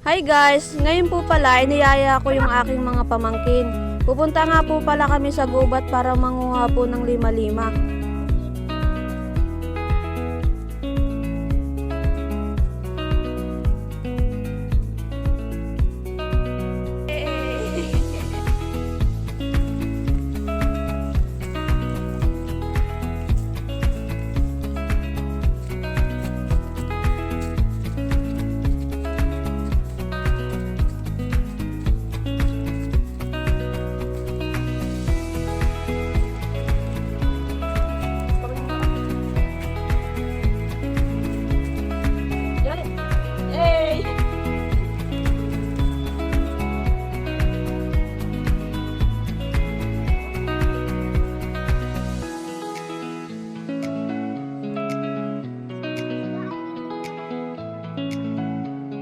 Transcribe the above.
Hi guys! Ngayon po pala, iniyaya ko yung aking mga pamangkin. Pupunta nga po pala kami sa gubat para manguha po ng lima-lima.